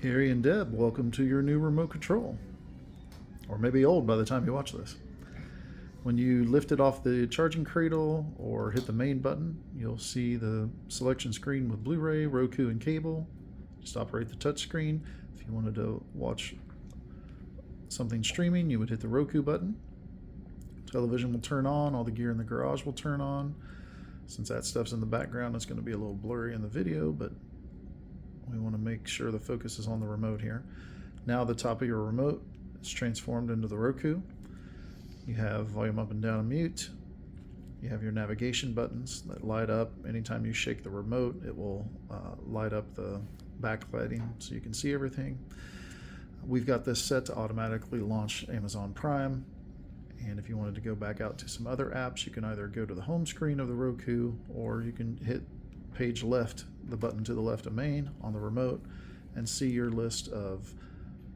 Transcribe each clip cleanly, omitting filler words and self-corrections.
Gary and Deb, welcome to your new remote control. Or maybe old by the time you watch this. When you lift it off the charging cradle or hit the main button, you'll see the selection screen with Blu-ray, Roku, and cable. Just operate the touch screen. If you wanted to watch something streaming, you would hit the Roku button. Television will turn on, all the gear in the garage will turn on. Since that stuff's in the background, it's going to be a little blurry in the video, but we want to make sure the focus is on the remote here. Now the top of your remote is transformed into the Roku. You have volume up and down and mute. You have your navigation buttons that light up. Anytime you shake the remote, it will light up the backlighting so you can see everything. We've got this set to automatically launch Amazon Prime. And if you wanted to go back out to some other apps, you can either go to the home screen of the Roku, or you can hit page left, the button to the left of main on the remote, and see your list of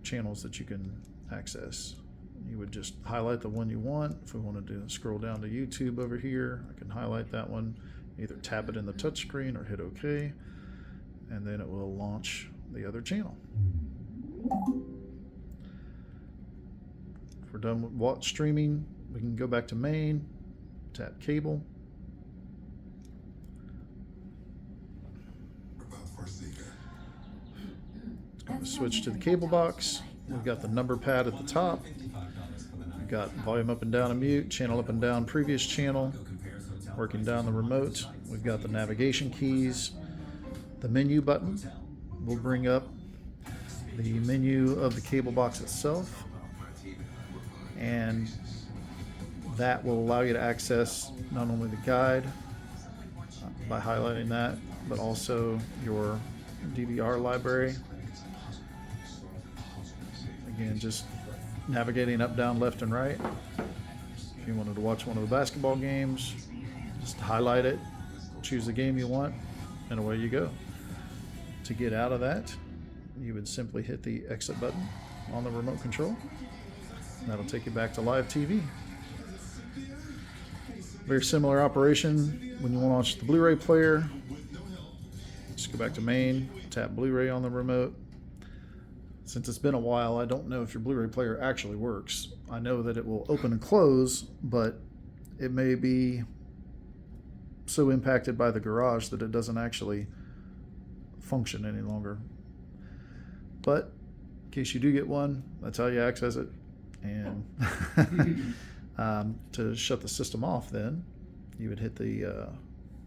channels that you can access. You would just highlight the one you want. If we wanted to scroll down to YouTube over here, I can highlight that one, either tap it in the touchscreen or hit OK, and then it will launch the other channel. If we're done with streaming, we can go back to main, tap cable. It's going to switch to the cable box. We've got the number pad at the top. We've got volume up and down and mute, channel up and down, previous channel. Working down the remote, we've got the navigation keys. The menu button will bring up the menu of the cable box itself, and that will allow you to access not only the guide by highlighting that, but also your DVR library. Again, just navigating up, down, left, and right. If you wanted to watch one of the basketball games, just highlight it, choose the game you want, and away you go. To get out of that, you would simply hit the exit button on the remote control. That'll take you back to live TV. Very similar operation when you want to watch the Blu-ray player. Just go back to main, tap Blu-ray on the remote. Since it's been a while, I don't know if your Blu-ray player actually works. I know that it will open and close, but it may be so impacted by the garage that it doesn't actually function any longer. But in case you do get one, that's how you access it. And to shut the system off, then you would hit the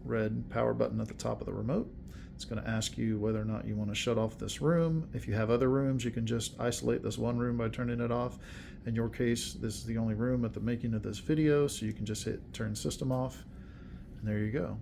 red power button at the top of the remote. It's going to ask you whether or not you want to shut off this room. If you have other rooms, you can just isolate this one room by turning it off. In your case, this is the only room at the making of this video, so you can just hit turn system off, and there you go.